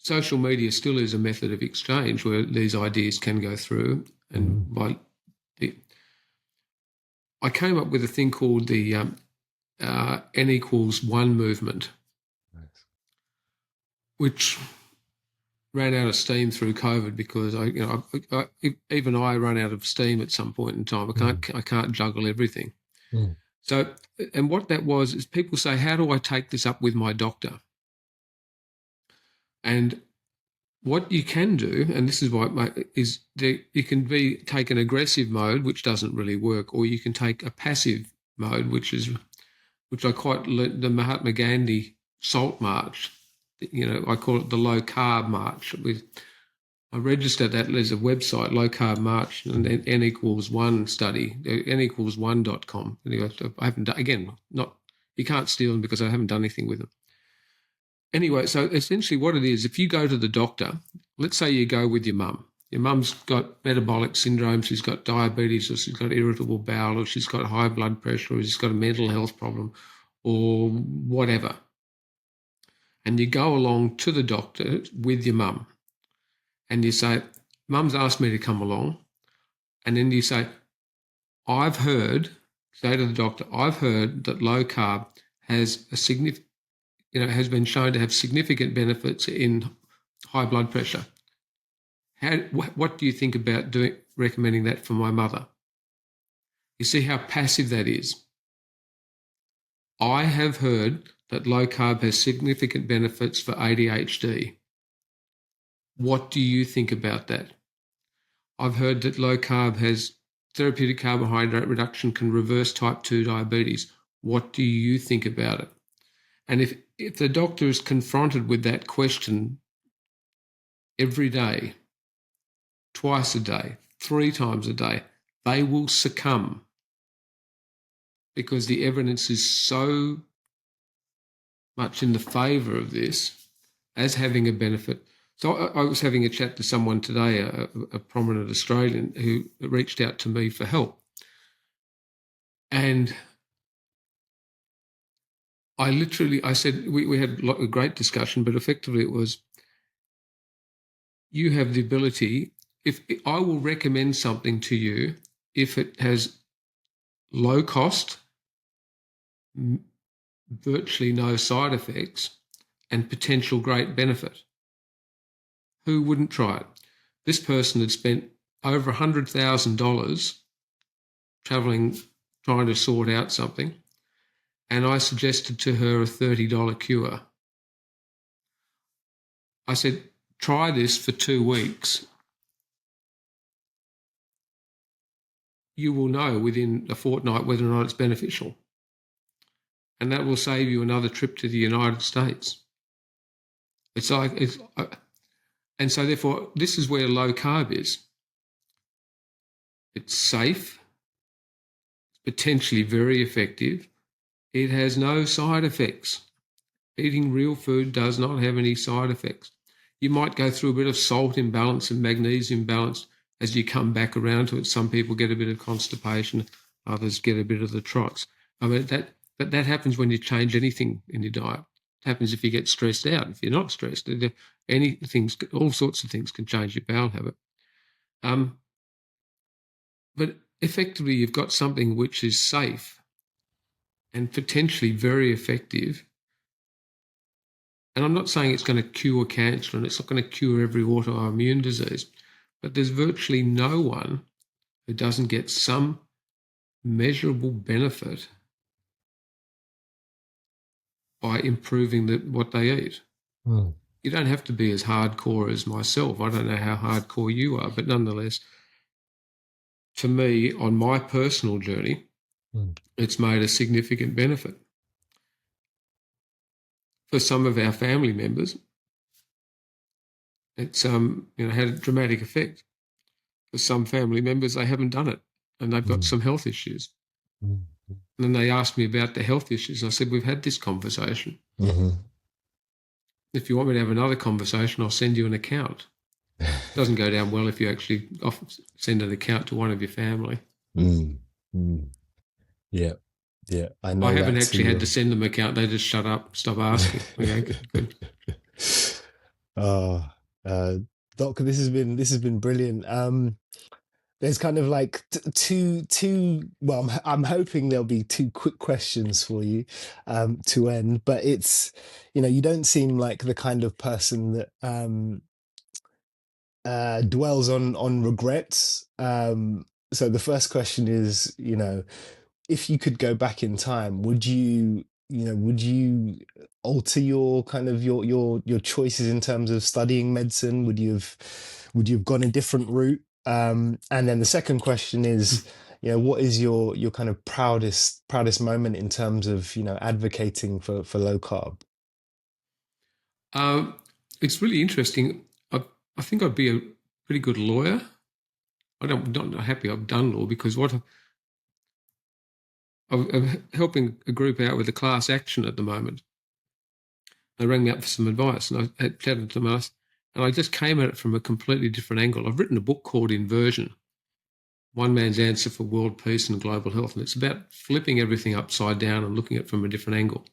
social media still is a method of exchange where these ideas can go through. And I came up with a thing called the N=1 movement, which ran out of steam through COVID because even I run out of steam at some point in time. I can't juggle everything. So, and what that was is people say, how do I take this up with my doctor? And what you can do, and this is why, is you can take an aggressive mode, which doesn't really work, or you can take a passive mode, which I quite learned the Mahatma Gandhi salt march. I call it the low-carb march. I registered that as a website, low-carb march, and then N=1 study, N=1.com. Anyway, I haven't done, again, you can't steal them because I haven't done anything with them. Anyway, so essentially what it is, if you go to the doctor, let's say you go with your mum. Your mum's got metabolic syndrome, she's got diabetes, or she's got irritable bowel, or she's got high blood pressure, or she's got a mental health problem, or whatever. And you go along to the doctor with your mum and you say, Mum's asked me to come along. And then you say, say to the doctor, I've heard that low carb has has been shown to have significant benefits in high blood pressure. What do you think about recommending that for my mother? You see how passive that is. I have heard that low carb has significant benefits for ADHD. What do you think about that? I've heard that low carb has therapeutic carbohydrate reduction can reverse type 2 diabetes. What do you think about it? And if the doctor is confronted with that question every day, twice a day, 3 times a day, they will succumb because the evidence is so much in the favour of this as having a benefit. So I was having a chat to someone today, a prominent Australian, who reached out to me for help. And I said, we had a great discussion, but effectively it was, you have the ability, if I will recommend something to you, if it has low cost, virtually no side effects, and potential great benefit. Who wouldn't try it? This person had spent over $100,000 travelling, trying to sort out something, and I suggested to her a $30 cure. I said, try this for 2 weeks. You will know within a fortnight whether or not it's beneficial. And that will save you another trip to the United States. And so therefore, this is where low carb is. It's safe, potentially very effective. It has no side effects. Eating real food does not have any side effects. You might go through a bit of salt imbalance and magnesium imbalance as you come back around to it. Some people get a bit of constipation, others get a bit of the trots. I mean, that happens when you change anything in your diet. It happens if you get stressed out. If you're not stressed, all sorts of things can change your bowel habit. But effectively, you've got something which is safe and potentially very effective. And I'm not saying it's going to cure cancer and it's not going to cure every autoimmune disease, but there's virtually no one who doesn't get some measurable benefit by improving what they eat. You don't have to be as hardcore as myself. I don't know how hardcore you are, but nonetheless, for me, on my personal journey, it's made a significant benefit. For some of our family members, it's had a dramatic effect. For some family members, they haven't done it and they've got some health issues. And then they asked me about the health issues. And I said, we've had this conversation. If you want me to have another conversation, I'll send you an account. It doesn't go down well if you actually send an account to one of your family. Yeah. I know. I haven't actually had to send them an account. They just shut up, stop asking. Okay, good. Oh, uh, Doc, this has been brilliant. There's kind of like two. Well, I'm hoping there'll be two quick questions for you to end. But it's, you don't seem like the kind of person that dwells on regrets. So the first question is, if you could go back in time, would you alter your kind of your choices in terms of studying medicine? Would you have gone a different route? And then the second question is, what is your kind of proudest moment in terms of advocating for low carb? Um, it's really interesting. I think I'd be a pretty good lawyer. I'm not happy I've done law because I'm helping a group out with a class action at the moment. They rang me up for some advice, and I had chatted to them, and I just came at it from a completely different angle. I've written a book called Inversion: One Man's Answer for World Peace and Global Health, and it's about flipping everything upside down and looking at it from a different angle.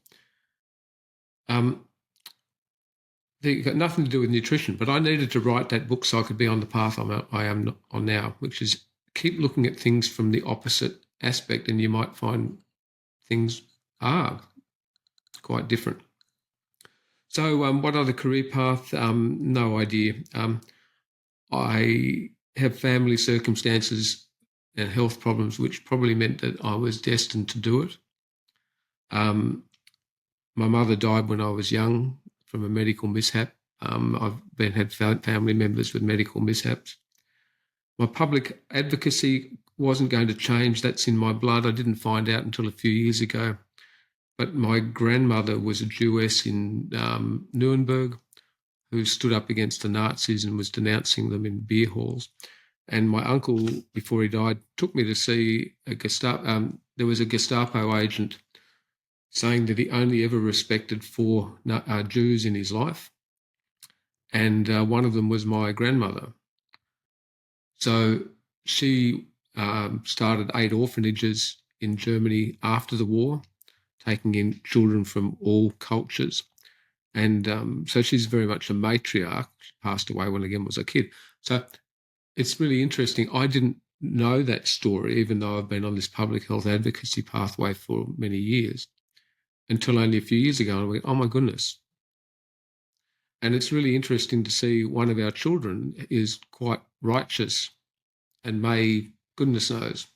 They've got nothing to do with nutrition, but I needed to write that book so I could be on the path I am on now, which is keep looking at things from the opposite aspect, and you might find things are quite different. So, what other career path? No idea. I have family circumstances and health problems, which probably meant that I was destined to do it. My mother died when I was young from a medical mishap. I've had family members with medical mishaps. My public advocacy wasn't going to change. That's in my blood. I didn't find out until a few years ago. But my grandmother was a Jewess in Nuremberg who stood up against the Nazis and was denouncing them in beer halls. And my uncle, before he died, took me to see a Gestapo. There was a Gestapo agent saying that he only ever respected four Jews in his life, and one of them was my grandmother. So she started 8 orphanages in Germany after the war, taking in children from all cultures. And so she's very much a matriarch. She passed away when, again, was a kid. So it's really interesting. I didn't know that story, even though I've been on this public health advocacy pathway for many years, until only a few years ago. And I went, oh, my goodness. And it's really interesting to see one of our children is quite righteous and goodness knows.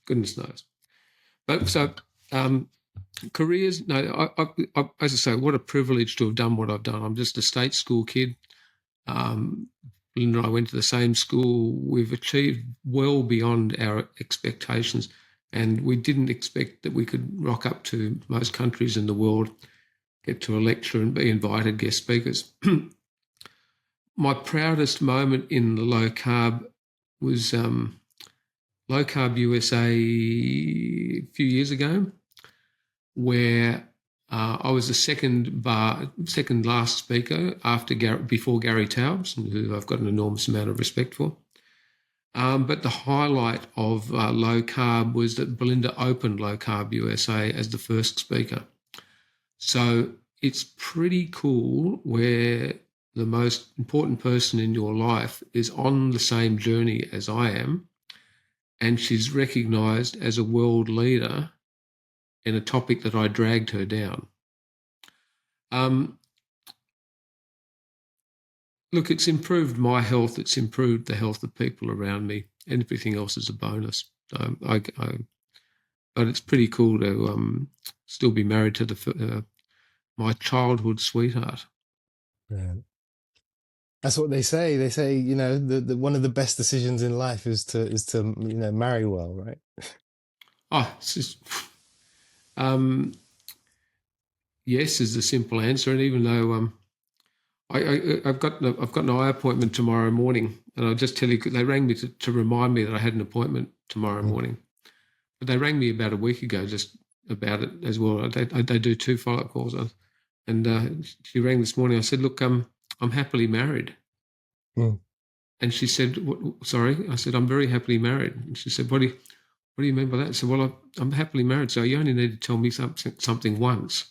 But so careers, no, as I say, what a privilege to have done what I've done. I'm just a state school kid. Belinda and I went to the same school. We've achieved well beyond our expectations, and we didn't expect that we could rock up to most countries in the world, get to a lecture and be invited guest speakers. My proudest moment in the low carb was Low Carb USA a few years ago, where I was the second last speaker before Gary Taubes, who I've got an enormous amount of respect for. But the highlight of low carb was that Belinda opened Low Carb USA as the first speaker. So it's pretty cool where the most important person in your life is on the same journey as I am, and she's recognised as a world leader in a topic that I dragged her down. Look, it's improved my health. It's improved the health of people around me, and everything else is a bonus. But it's pretty cool to still be married to my childhood sweetheart. Yeah. That's what they say. They say, the one of the best decisions in life is to marry well, right? Oh, it's just, yes is the simple answer. And even though I've got an eye appointment tomorrow morning, and I'll just tell you, they rang me to remind me that I had an appointment tomorrow morning. But they rang me about a week ago just about it as well. They do 2 follow-up calls. And she rang this morning. I said, look, I'm happily married. Mm. And she said, sorry? I said, I'm very happily married. And she said, what do you mean by that? I said, well, I'm happily married, so you only need to tell me something once.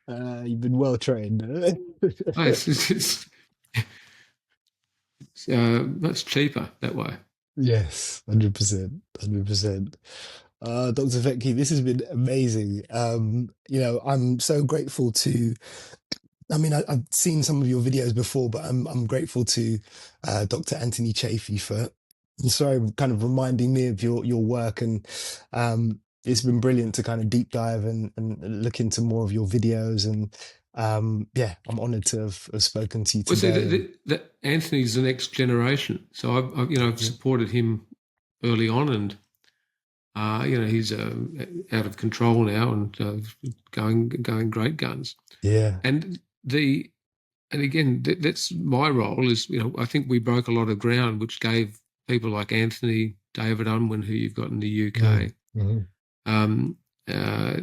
You've been well trained. Oh, much cheaper that way. Yes, 100%, 100%. Dr. Fettke, this has been amazing. I'm so grateful to. I mean, I've seen some of your videos before, but I'm grateful to Dr. Anthony Chafee for, sorry, kind of reminding me of your work, and it's been brilliant to kind of deep dive and look into more of your videos, and yeah, I'm honoured to have spoken to you Well, see, today. And that Anthony's the next generation, so I've supported him early on, and he's out of control now and going great guns. yeah, And again, that's my role. Is I think we broke a lot of ground, which gave people like Anthony, David Unwin, who you've got in the UK. mm-hmm. Um, uh,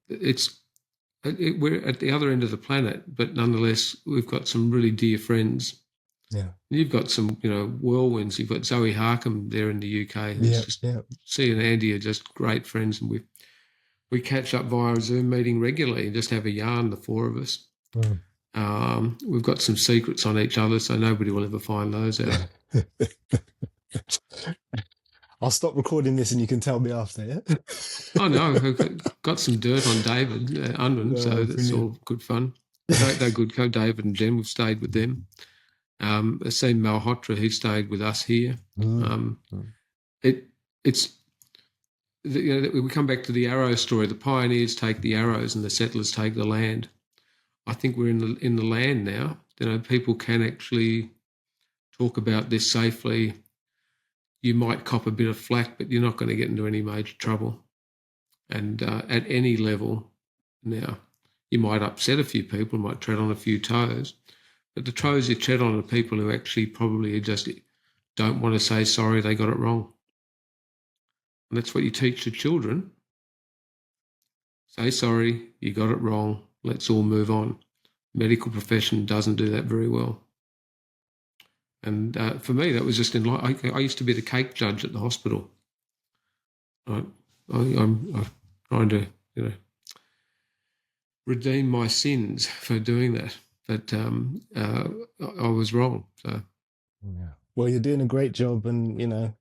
we're at the other end of the planet, but nonetheless, we've got some really dear friends. Yeah, You've got some, whirlwinds. You've got Zoe Harkham there in the UK, who's yeah, just yeah. she and Andy are just great friends, and we catch up via a Zoom meeting regularly and just have a yarn, the four of us. Mm. We've got some secrets on each other, so nobody will ever find those out. I'll stop recording this and you can tell me after, yeah? Oh no, I've got some dirt on David Unwin, so Oh, that's brilliant. all good fun. They're good. David and Jen, we've stayed with them. Asim Malhotra, he stayed with us here. Mm. It's we come back to the arrow story. The pioneers take the arrows and the settlers take the land. I think we're in the land now. People can actually talk about this safely. You might cop a bit of flack, but you're not going to get into any major trouble. And at any level now, you might upset a few people, might tread on a few toes, but the toes you tread on are people who actually probably just don't want to say sorry, they got it wrong. And that's what you teach the children. Say sorry, you got it wrong, let's all move on. Medical profession doesn't do that very well. And for me, that was just in life. I used to be the cake judge at the hospital. I'm trying to, redeem my sins for doing that, but I was wrong. So, Yeah. Well, you're doing a great job, and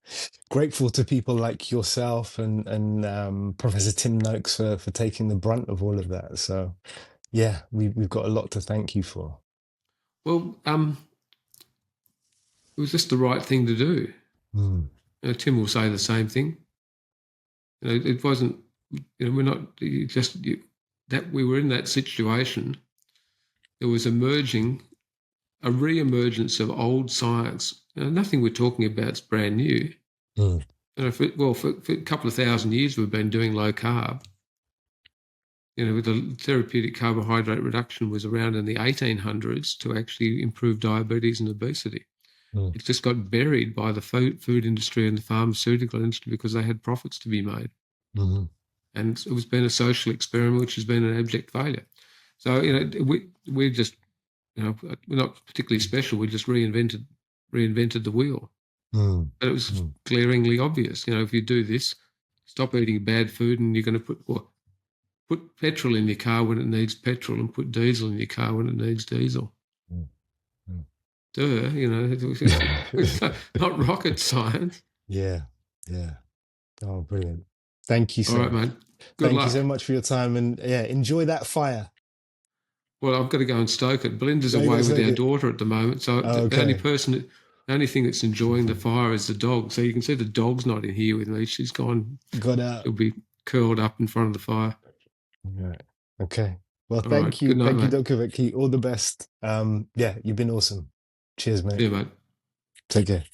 grateful to people like yourself and Professor Tim Noakes for taking the brunt of all of that. So, yeah, we've got a lot to thank you for. well, it was just the right thing to do. Mm. Tim will say the same thing. It wasn't. We're not that we were in that situation. There was a re-emergence of old science. Nothing we're talking about is brand new. Mm. For a couple of thousand years, we've been doing low carb. With the therapeutic carbohydrate reduction was around in the 1800s to actually improve diabetes and obesity. Mm. It just got buried by the food industry and the pharmaceutical industry because they had profits to be made. Mm-hmm. And it was been a social experiment which has been an abject failure. So, we're just, we're not particularly special. We just reinvented the wheel. Mm. But it was glaringly obvious. If you do this, stop eating bad food and you're going to put petrol in your car when it needs petrol and put diesel in your car when it needs diesel. Mm. Mm. It's not rocket science. Yeah, yeah. Oh, brilliant. Thank you, All right, sir. mate. Good Thank you so luck. much for your time, and yeah, enjoy that fire. Well, I've got to go and stoke it. Belinda's No, you got away to with take our it. daughter at the moment, so Okay. the only thing that's enjoying the fire is the dog. So you can see the dog's not in here with me. She's gone. Got out. She'll be curled up in front of the fire. Right. Okay. Well, All right. thank you. Good night, Thank you, mate. Dr. Fettke. All the best. Yeah, you've been awesome. Cheers, See mate. you, mate. Take care.